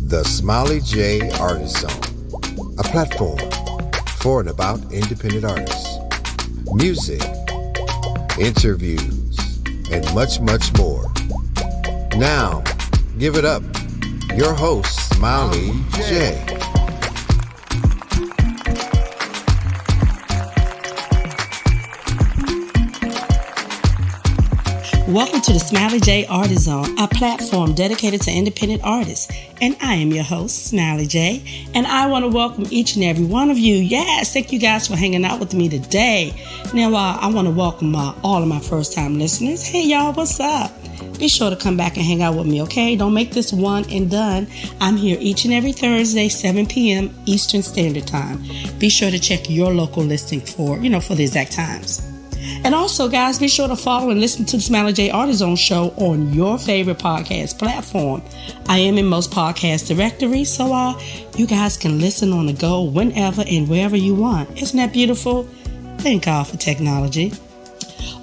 The Smiley J Artist Zone, a platform for and about independent artists, music, interviews, and much, much more. Now, give it up, your host, Smiley J. Welcome to the Smiley J Artist Zone, a platform dedicated to independent artists. And I am your host, Smiley J. And I want to welcome each and every one of you. Yes, thank you guys for hanging out with me today. Now, I want to welcome all of my first-time listeners. Hey, y'all, what's up? Be sure to come back and hang out with me, okay? Don't make this one and done. I'm here each and every Thursday, 7 p.m. Eastern Standard Time. Be sure to check your local listing for the exact times. And also, guys, be sure to follow and listen to the Smiley J Artist Zone show on your favorite podcast platform. I am in most podcast directories, so you guys can listen on the go whenever and wherever you want. Isn't that beautiful? Thank God for technology.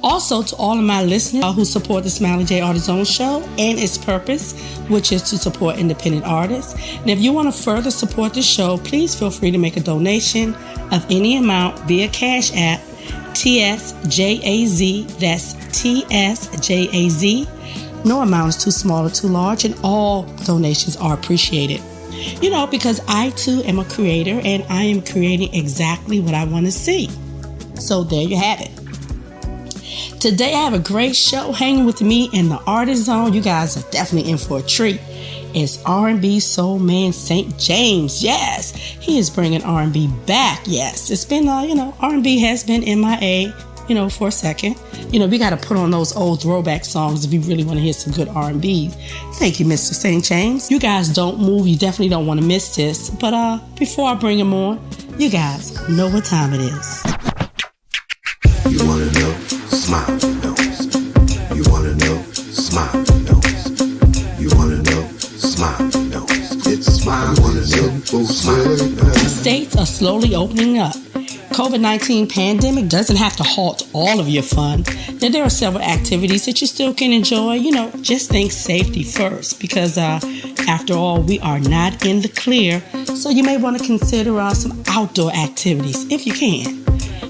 Also, to all of my listeners who support the Smiley J Artist Zone show and its purpose, which is to support independent artists. And if you want to further support the show, please feel free to make a donation of any amount via Cash App, TSJAZ, that's TSJAZ. No amount is too small or too large, and all donations are appreciated. Because I too am a creator, and I am creating exactly what I want to see. So there you have it. Today I have a great show hanging with me in the Artist Zone. You guys are definitely in for a treat. It's RnB soul man Saint Jaimz. Yes, he is bringing R&B back. Yes, it's been, R&B has been MIA, for a second. We got to put on those old throwback songs if you really want to hear some good R&B. Thank you, Mr. Saint Jaimz. You guys don't move. You definitely don't want to miss this. But before I bring him on, you guys know what time it is. You want to know? Smile, nose. You want to know? Smile, nose. You want to know? Smile, nose. It's a smile. You want to know? Smile, nose. States are slowly opening up. COVID-19 pandemic doesn't have to halt all of your fun. Now, there are several activities that you still can enjoy. Just think safety first, because after all, we are not in the clear. So you may want to consider some outdoor activities if you can.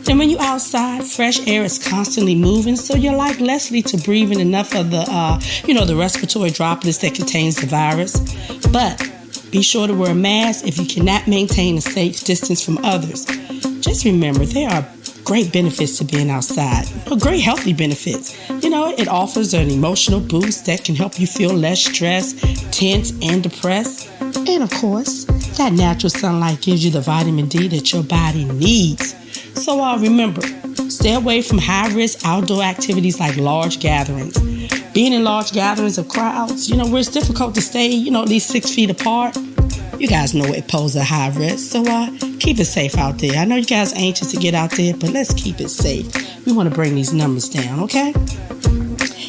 And when you're outside, fresh air is constantly moving, so you're like Leslie to breathe in enough of the, the respiratory droplets that contains the virus. But be sure to wear a mask if you cannot maintain a safe distance from others. Just remember, there are great benefits to being outside, great healthy benefits. It offers an emotional boost that can help you feel less stressed, tense, and depressed. And of course, that natural sunlight gives you the vitamin D that your body needs. So remember, stay away from high-risk outdoor activities like large gatherings. Being in large gatherings of crowds, where it's difficult to stay, at least 6 feet apart, you guys know it poses a high risk. So keep it safe out there. I know you guys are anxious to get out there, but let's keep it safe. We want to bring these numbers down, okay?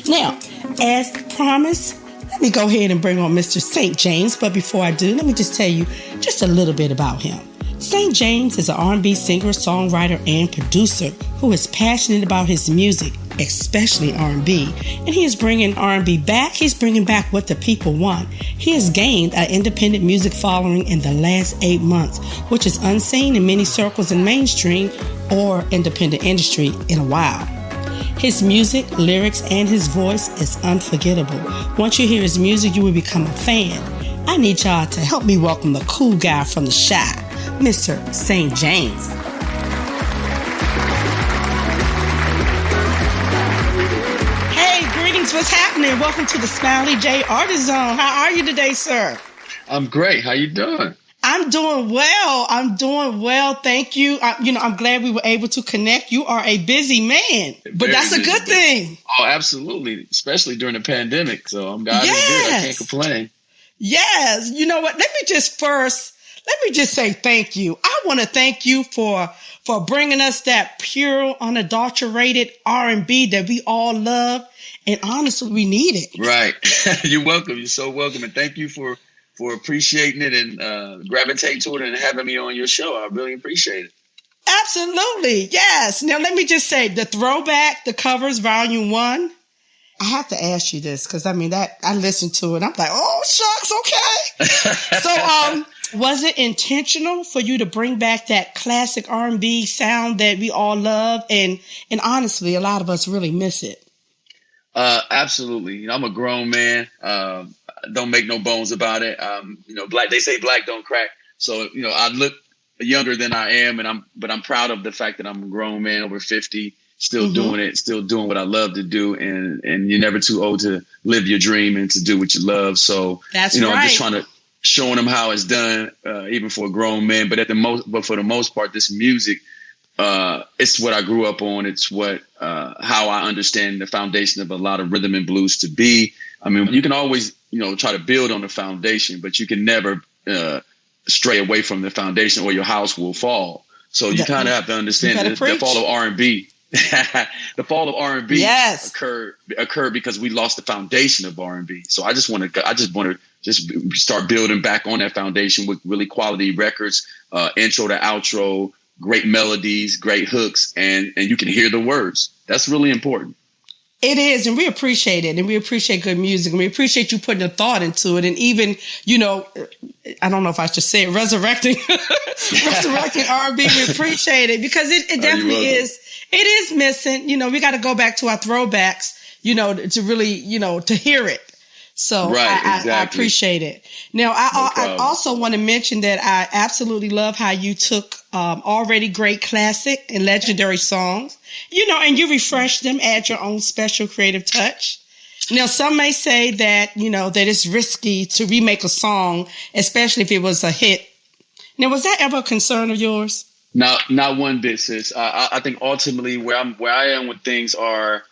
Now, as promised, let me go ahead and bring on Mr. Saint Jaimz. But before I do, let me just tell you just a little bit about him. Saint Jaimz is an RnB singer, songwriter, and producer who is passionate about his music, especially R&B. And he is bringing R&B back. He's bringing back what the people want. He has gained an independent music following in the last 8 months, which is unseen in many circles in mainstream or independent industry in a while. His music, lyrics, and his voice is unforgettable. Once you hear his music, you will become a fan. I need y'all to help me welcome the cool guy from the Chi, Mr. Saint Jaimz. Hey, greetings. What's happening? Welcome to the Smiley J Artist Zone. How are you today, sir? I'm great. How you doing? I'm doing well. Thank you. I'm glad we were able to connect. You are a busy man, but that's a good thing. Oh, absolutely. Especially during the pandemic. So I'm God is good. I can't complain. Yes. You know what? Let me just say thank you. I want to thank you for bringing us that pure, unadulterated R&B that we all love. And honestly, we need it. Right. You're welcome. You're so welcome. And thank you for appreciating it and gravitating to it and having me on your show. I really appreciate it. Absolutely. Yes. Now, let me just say the throwback, the covers, volume 1. I have to ask you this because, I listened to it. I'm like, oh, shucks, okay. So was it intentional for you to bring back that classic R&B sound that we all love? And honestly, a lot of us really miss it. Absolutely. You know, I'm a grown man. Don't make no bones about it. You know, they say black don't crack. So, you know, I look younger than I am, but I'm proud of the fact that I'm a grown man over 50, still doing it, still doing what I love to do. And you're never too old to live your dream and to do what you love. So, that's you know, right. I'm just trying to showing them how it's done, even for a grown man. But for the most part, this music, it's what I grew up on. It's what how I understand the foundation of a lot of rhythm and blues to be. I mean, you can always, you know, try to build on the foundation, but you can never stray away from the foundation or your house will fall. So you kind of have to understand that the fall of R&B. The fall of R&B occurred because we lost the foundation of R&B. So I just want to start building back on that foundation with really quality records, intro to outro, great melodies, great hooks, and you can hear the words. That's really important. It is, and we appreciate it, and we appreciate good music, and we appreciate you putting a thought into it, and even, you know, I don't know if I should say it, resurrecting R&B. We appreciate it because it definitely is. It is missing. You know, we got to go back to our throwbacks, you know, to really, you know, to hear it. So I appreciate it. Now, I also want to mention that I absolutely love how you took already great classic and legendary songs, you know, and you refreshed them, add your own special creative touch. Now, some may say that, you know, that it's risky to remake a song, especially if it was a hit. Now, was that ever a concern of yours? No, not one bit, sis. I think ultimately where I am with things are,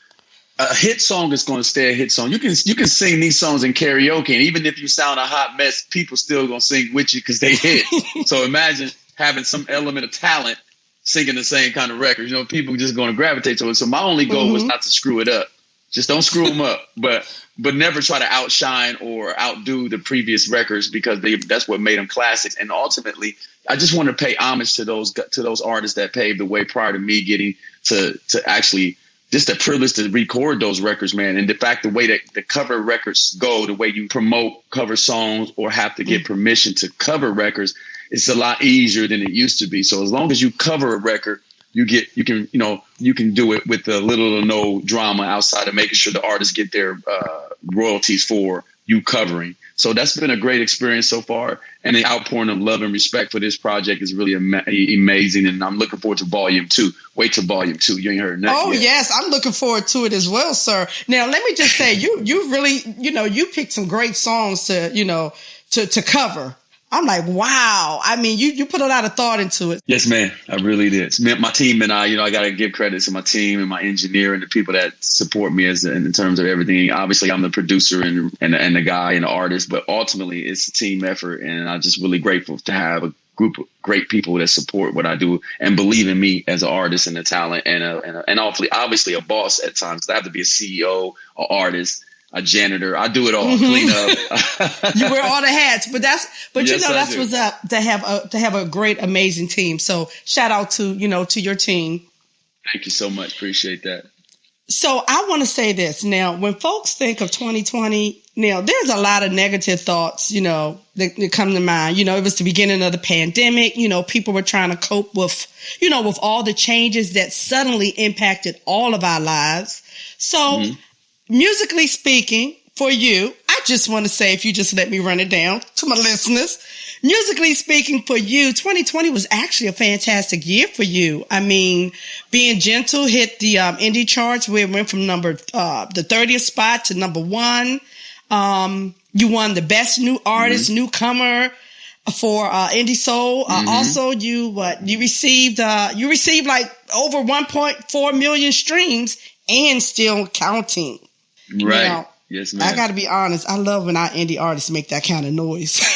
a hit song is going to stay a hit song. You can sing these songs in karaoke, and even if you sound a hot mess, people still going to sing with you because they hit. So imagine having some element of talent singing the same kind of records. You know, people just going to gravitate to it. So my only goal was not to screw it up. Just don't screw them up, but never try to outshine or outdo the previous records because that's what made them classics. And ultimately, I just want to pay homage to those artists that paved the way prior to me getting to actually. Just a privilege to record those records, man. And the fact, the way that the cover records go, the way you promote cover songs or have to get permission to cover records, it's a lot easier than it used to be. So as long as you cover a record, you can do it with a little or no drama outside of making sure the artists get their royalties for you covering. So that's been a great experience so far. And the outpouring of love and respect for this project is really amazing. And I'm looking forward to volume 2. Wait till volume 2. You ain't heard nothing yet. Yes. I'm looking forward to it as well, sir. Now, let me just say, you really, you know, you picked some great songs to, you know, to cover. I'm like, wow. I mean, you put a lot of thought into it. Yes, man. I really did. My team and I, you know, I got to give credit to my team and my engineer and the people that support me in terms of everything. Obviously, I'm the producer and the guy and the artist, but ultimately it's a team effort. And I'm just really grateful to have a group of great people that support what I do and believe in me as an artist and a talent and obviously a boss at times. I have to be a CEO, an artist, a janitor. I do it all. Clean up. You wear all the hats, but yes, you know, that's what's up to have a great, amazing team. So shout out to your team. Thank you so much. Appreciate that. So I want to say this now, when folks think of 2020, now there's a lot of negative thoughts, you know, that come to mind. You know, it was the beginning of the pandemic. You know, people were trying to cope with, you know, with all the changes that suddenly impacted all of our lives. So musically speaking, for you, I just want to say, if you just let me run it down to my listeners, musically speaking for you, 2020 was actually a fantastic year for you. I mean, Being Gentle hit the indie charts where it went from the 30th spot to number 1. You won the best new artist, newcomer for indie soul. Also, you received like over 1.4 million streams and still counting. Right. Now, yes, ma'am. I got to be honest. I love when our indie artists make that kind of noise. Hey,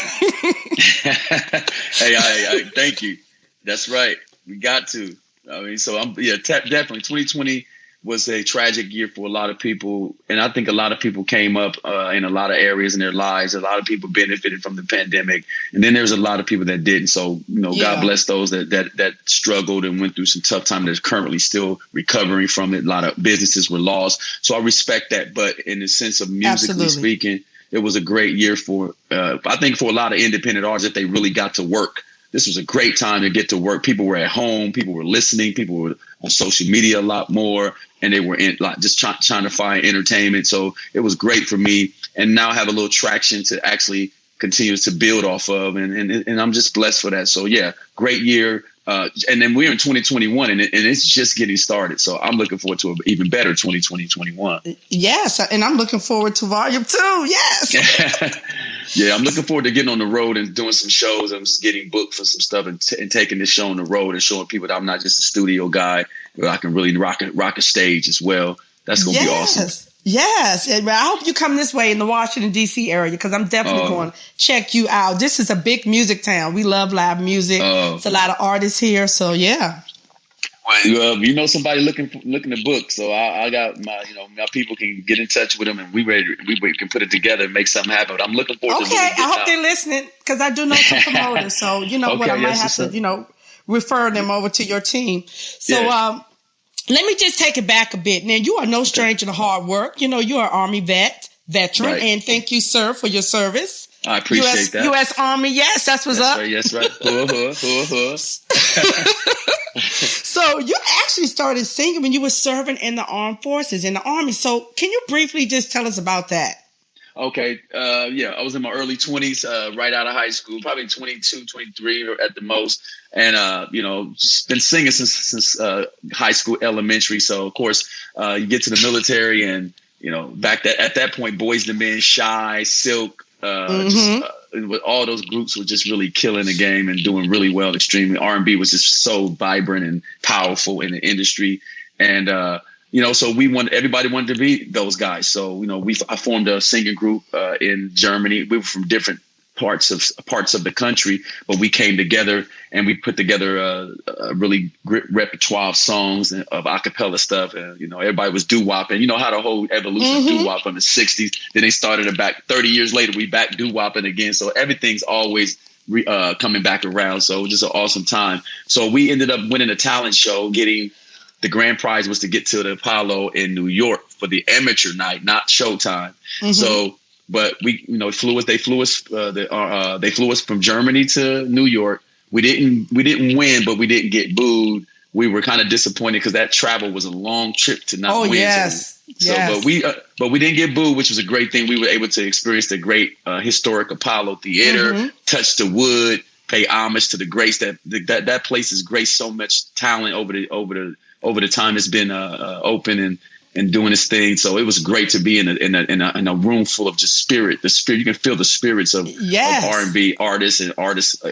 I thank you. That's right. We got to. I mean, so definitely 2020 was a tragic year for a lot of people. And I think a lot of people came up in a lot of areas in their lives. A lot of people benefited from the pandemic. And then there's a lot of people that didn't. So, you know, God bless those that struggled and went through some tough time that's currently still recovering from it. A lot of businesses were lost. So I respect that. But in the sense of musically speaking, it was a great year for, I think for a lot of independent artists that they really got to work. This was a great time to get to work. People were at home. People were listening. People were on social media a lot more, and they were just trying to find entertainment. So it was great for me, and now I have a little traction to actually continue to build off of, and I'm just blessed for that. So yeah, great year. And then we're in 2021, and it's just getting started. So I'm looking forward to an even better 2021. Yes, and I'm looking forward to Volume 2. Yes. Yeah, I'm looking forward to getting on the road and doing some shows. I'm just getting booked for some stuff and taking this show on the road and showing people that I'm not just a studio guy, but I can really rock a stage as well. That's going to be awesome. Yes. I hope you come this way in the Washington, D.C. area, because I'm definitely going to check you out. This is a big music town. We love live music. It's a lot of artists here. So, yeah. Well, you know somebody looking to book, so I got my people can get in touch with them, and we can put it together and make something happen. But I'm looking forward to it. Okay, I hope they're listening, because I do know some promoters. So, you know what, I might have to, refer them over to your team. So, let me just take it back a bit. Now, you are no stranger to hard work. You know, you are Army veteran, right. And thank you, sir, for your service. I appreciate that. U.S. Army, yes, that's what's up. Right, yes, right. So you actually started singing when you were serving in the armed forces, in the Army. So can you briefly just tell us about that? Okay. I was in my early 20s, right out of high school, probably 22, 23 at the most. And, just been singing since high school, elementary. So, of course, you get to the military and, at that point, Boys II Men, Shy, Silk, with all those groups were just really killing the game and doing really well, extremely. R&B was just so vibrant and powerful in the industry. And, so everybody wanted to be those guys. So, I formed a singing group in Germany. We were from different parts of the country, but we came together and we put together a really great repertoire of songs and of a cappella stuff. And, everybody was doo-wopping. You know how the whole evolution of doo-wop in the 60s. Then they started it back 30 years later. We back doo-wopping again. So everything's always coming back around. So it was just an awesome time. So we ended up winning a talent show, getting the grand prize was to get to the Apollo in New York for the amateur night, not showtime. So, but they flew us from Germany to New York. We didn't win, but we didn't get booed. We were kind of disappointed because that travel was a long trip to not win. Yes. But we didn't get booed, which was a great thing. We were able to experience the great historic Apollo Theater, touch the wood, pay homage to the greats. That place has graced so much talent over the time it's been open and doing its thing. So it was great to be in a room full of just spirit. The spirit, you can feel the spirits of R&B artists and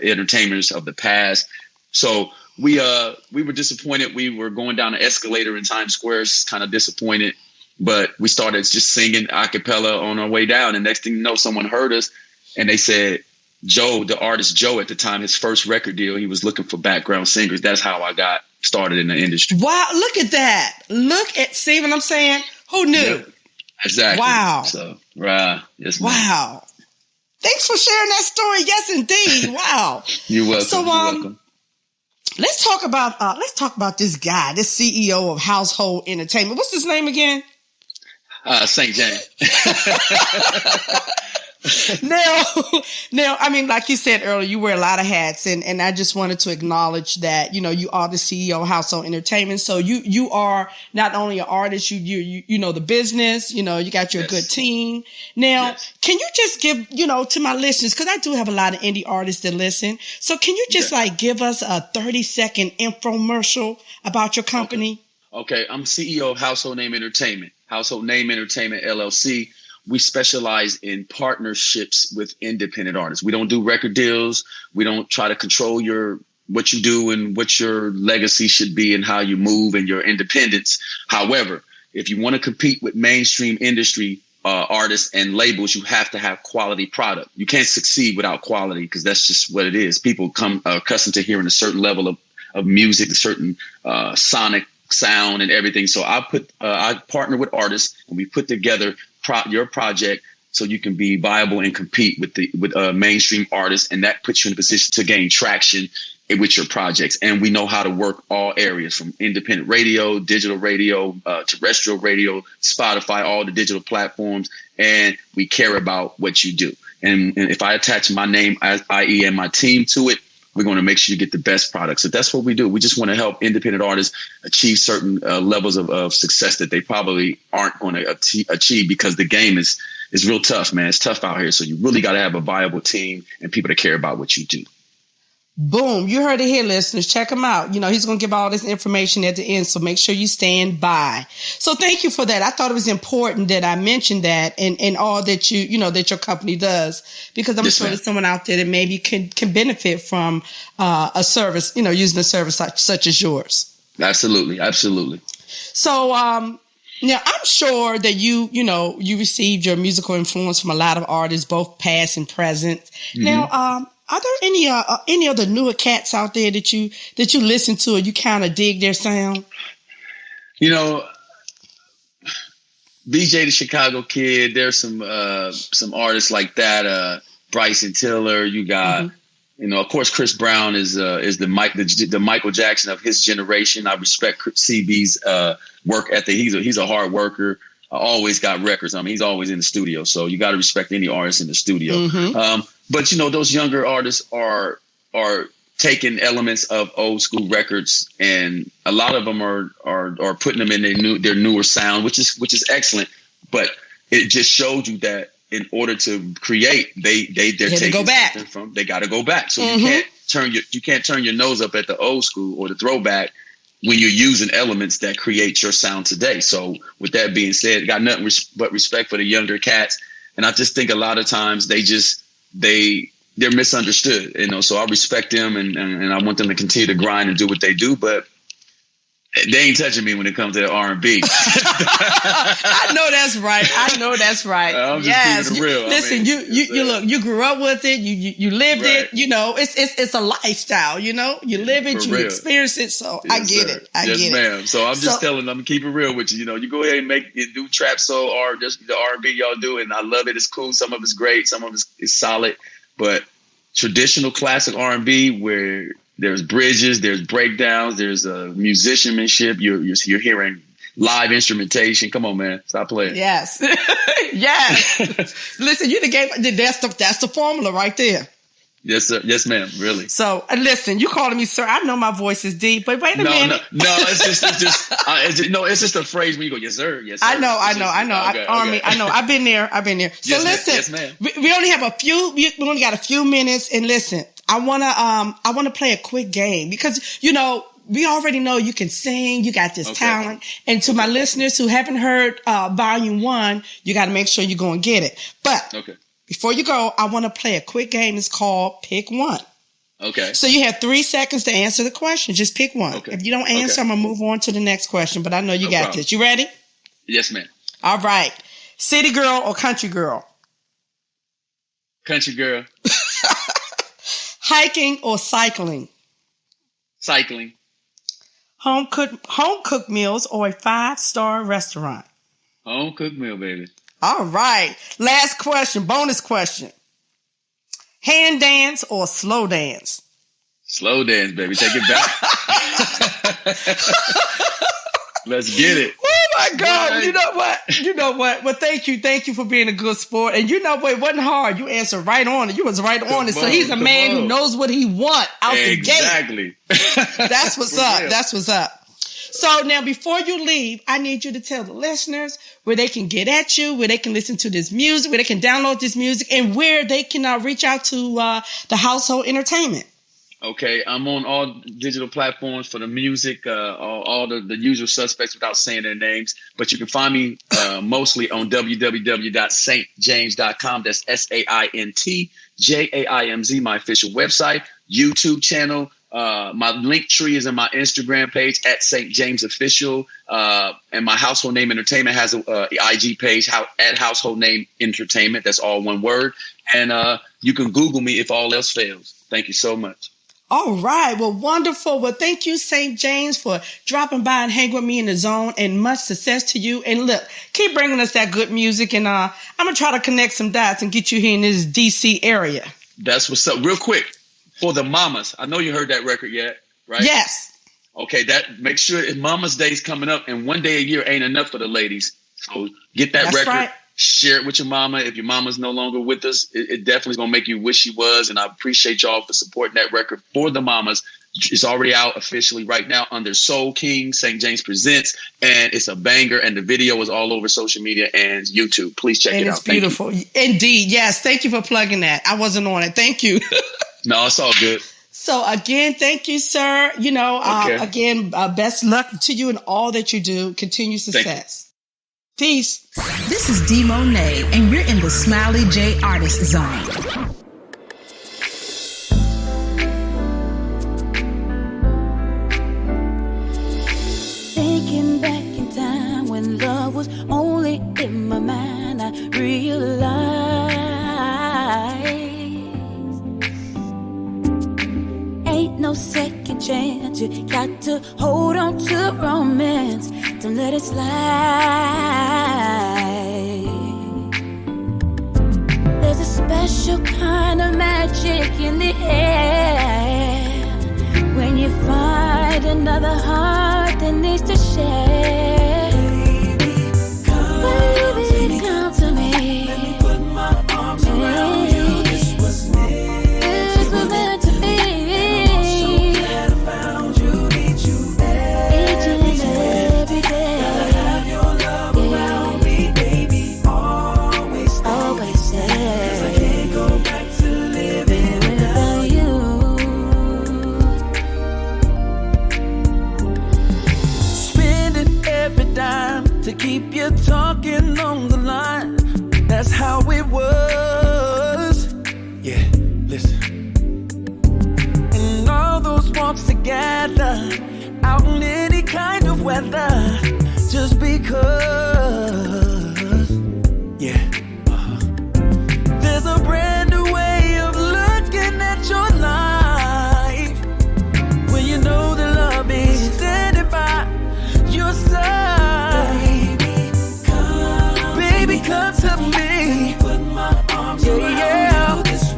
entertainers of the past. So we were disappointed. We were going down an escalator in Times Square, kind of disappointed, but we started just singing a cappella on our way down. And next thing you know, someone heard us and they said, Joe, the artist Joe at the time, his first record deal, he was looking for background singers. That's how I got started in the industry. Wow, look at that. See what I'm saying? Who knew? Yep, exactly. Wow. So, right. Yes, ma'am. Wow. Thanks for sharing that story. Yes, indeed. Wow. You're welcome. So, You're welcome. Let's talk about this guy, this CEO of Household Entertainment. What's his name again? Saint Jaimz. Now, I mean, like you said earlier, you wear a lot of hats, and I just wanted to acknowledge that, you are the CEO of Household Entertainment. So you are not only an artist, you know the business, you got your good team. Now, can you just give, to my listeners, because I do have a lot of indie artists that listen. So can you just give us a 30-second infomercial about your company? Okay. I'm CEO of Household Name Entertainment, Household Name Entertainment, LLC. We specialize in partnerships with independent artists. We don't do record deals. We don't try to control what you do and what your legacy should be and how you move and your independence. However, if you want to compete with mainstream industry artists and labels, you have to have quality product. You can't succeed without quality because that's just what it is. People come accustomed to hearing a certain level of music, a certain sonic sound and everything. So I partner with artists and we put together your project so you can be viable and compete with mainstream artists, and that puts you in a position to gain traction with your projects. And we know how to work all areas, from independent radio, digital radio, terrestrial radio, Spotify, all the digital platforms. And we care about what you do. And if I attach my name, i.e. and my team to it, we're going to make sure you get the best product. So that's what we do. We just want to help independent artists achieve certain levels of success that they probably aren't going to achieve, because the game is real tough, man. It's tough out here. So you really got to have a viable team and people that care about what you do. Boom. You heard it here, listeners. Check him out. He's going to give all this information at the end, so make sure you stand by. So thank you for that. I thought it was important that I mentioned that and all that that your company does, because I'm sure there's someone out there that maybe can benefit from a service, using a service such as yours. Absolutely. Absolutely. So, now I'm sure that you received your musical influence from a lot of artists, both past and present. Mm-hmm. Now, are there any other newer cats out there that you listen to, or you kind of dig their sound? BJ the Chicago Kid. There's some artists like that. Bryson Tiller. You got, of course, Chris Brown is the Michael Jackson of his generation. I respect CB's work ethic. He's a hard worker. Always got records. I mean, he's always in the studio. So you got to respect any artist in the studio. Mm-hmm. But those younger artists are taking elements of old school records, and a lot of them are putting them in their newer sound, which is excellent. But it just showed you that in order to create, they're taking something from. They got to go back. So you can't turn your nose up at the old school or the throwback when you're using elements that create your sound today. So with that being said, got nothing but respect for the younger cats. And I just think a lot of times they're misunderstood, so I respect them and I want them to continue to grind and do what they do, but they ain't touching me when it comes to the R&B. I know that's right. I'm just keeping it real. Listen, you grew up with it. You lived it. It's a lifestyle. You live it, you experience it. So yes, I get it. I get it. Yes, ma'am. So I'm just telling them, keep it real with you. You go ahead and do trap soul or just the R&B y'all do, and I love it. It's cool. Some of it's great. Some of it's solid. But traditional classic R&B where there's bridges, there's breakdowns, there's musicianship. You're hearing live instrumentation. Come on, man, stop playing. Yes, yes. Listen, you the game. That's the formula right there. Yes, sir. Yes, ma'am. Really. So listen, you calling me sir? I know my voice is deep, but wait a minute. No. It's just a phrase when you go, yes, sir. Yes, sir. I know. Okay. I know. I've been there. So yes, listen, ma'am. We only have we only got a few minutes, and listen, I wanna play a quick game because we already know you can sing. You got this talent, and to my listeners who haven't heard Volume 1, you got to make sure you go and get it. But before you go, I want to play a quick game. It's called Pick One. Okay. So you have 3 seconds to answer the question. Just pick one. Okay. If you don't answer, I'm going to move on to the next question. But I know you got this. You ready? Yes, ma'am. All right. City girl or country girl? Country girl. Hiking or cycling? Cycling. Home cooked meals or a 5-star restaurant? Home cooked meal, baby. All right. Last question. Bonus question. Hand dance or slow dance? Slow dance, baby. Take it back. Let's get it. Oh my God. Right. You know what? Well, thank you for being a good sport. And it wasn't hard. You answered right on it. You was right on it. So he's a man who knows what he wants out the gate. Exactly. That's what's up. That's what's up. So now before you leave, I need you to tell the listeners where they can get at you, where they can listen to this music, where they can download this music, and where they can reach out to the household entertainment. Okay, I'm on all digital platforms for the music, all the usual suspects without saying their names. But you can find me mostly on www.saintjaimz.com. That's SaintJaimz, my official website, YouTube channel. My link tree is in my Instagram page at Saint Jaimz Official. And my Household Name Entertainment has a IG page at Household Name Entertainment. That's all one word. And you can Google me if all else fails. Thank you so much. All right. Well, wonderful. Well, thank you, Saint Jaimz, for dropping by and hang with me in the zone, and much success to you. And look, keep bringing us that good music. And I'm going to try to connect some dots and get you here in this DC area. That's what's up. Real quick. For the mamas. I know you heard that record yet, right? Yes. Okay, that make sure if Mama's Day's coming up, and one day a year ain't enough for the ladies. So get that record, right. Share it with your mama. If your mama's no longer with us, it definitely is gonna make you wish she was. And I appreciate y'all for supporting that record for the mamas. It's already out officially right now under Soul King, Saint Jaimz Presents, and it's a banger. And the video is all over social media and YouTube. Please check it out. It's beautiful. Indeed. Yes. Thank you for plugging that. I wasn't on it. Thank you. No, it's all good. So again, thank you, sir. You know, again, best luck to you in all that you do. Continued success. Peace. This is D Monet, and you're in the Smiley J Artist Zone. Thinking back in time when love was only in my mind, I realized ain't no second chance. You got to hold on to romance. Don't let it slide. There's a special kind of magic in the air when you find another heart that needs to share. Baby, come to me. Let me put my arms around you. This was meant to be. I'm so glad I found you. Need you each and every day. Gotta have your love around me, baby. Always stay. Always stay. 'Cause I can't go back to living without you. Every dime to keep you talking on the line. That's how it was. Yeah, listen. And all those walks together out in any kind of weather, just because. Yeah. There's a brand new way of looking at your life when you know the love is standing by your side. Baby, come to me. Put my arms around you. This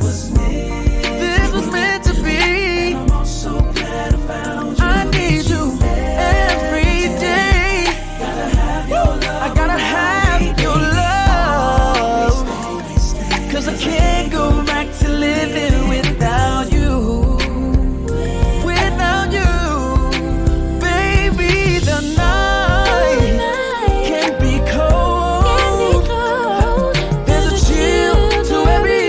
was meant to be. I'm so glad I found you. I need you every day. Gotta have your love. I gotta have your love. 'Cause I can't go back to living without you. Without you. Baby, the night can be cold. There's a chill to every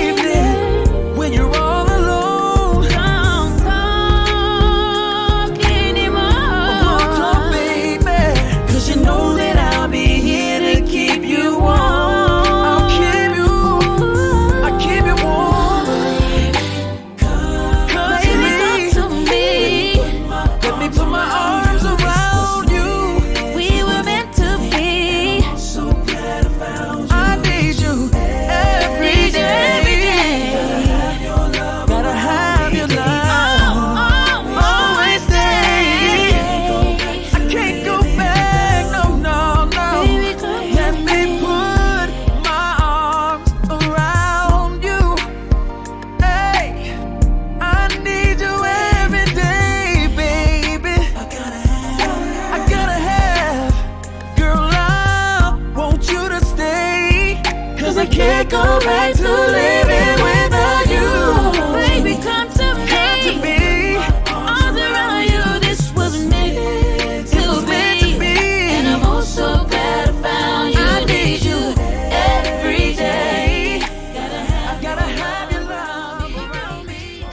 evening when you're all alone. Don't talk anymore. Don't talk, baby. 'Cause you know that I'll be here to keep you warm. I'll keep you warm. Come to me. Let me put my arms around you. We were meant to be. I'm so glad I found you. I need you every day. Gotta have your love. Always stay. I can't go back. No. Let me put my arms around you. Hey, I need you every day, baby. I gotta have. Girl, I want you to stay. 'Cause I can't go back to living without you. Baby, come to me. Arms around you. This was meant to be. And I'm oh so glad I found you. I need you every day. I gotta have your love around me.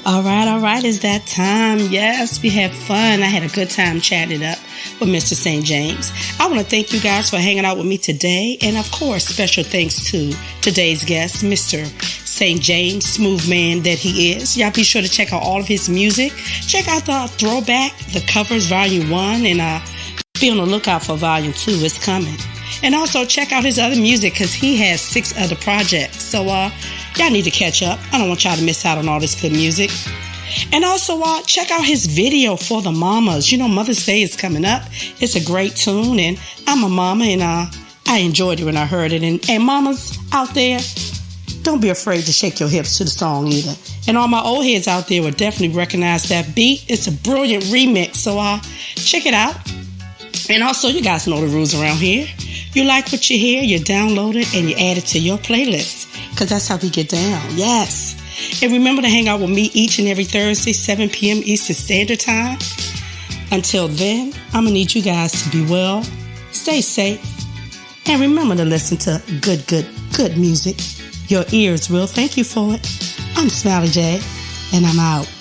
All right. It's that time. Yes, we had fun. I had a good time chatting it up with Mr. Saint Jaimz. I want to thank you guys for hanging out with me today. And of course, special thanks to today's guest, Mr. Saint Jaimz, smooth man that he is. Y'all be sure to check out all of his music. Check out the Throwback, the covers, Volume 1, and be on the lookout for Volume 2. It's coming. And also check out his other music because he has 6 other projects. So y'all need to catch up. I don't want y'all to miss out on all this good music. And also check out his video for the mamas. You know, Mother's Day is coming up. It's a great tune, and I'm a mama, and I enjoyed it when I heard it. And mamas out there, Don't be afraid to shake your hips to the song either. And all my old heads out there will definitely recognize that beat. It's a brilliant remix, so check it out. And also, you guys know the rules around here. You like what you hear, you download it, and you add it to your playlist. Because that's how we get down. Yes. And remember to hang out with me each and every Thursday, 7 p.m. Eastern Standard Time. Until then, I'm going to need you guys to be well, stay safe, and remember to listen to good music. Your ears will thank you for it. I'm Smiley J, and I'm out.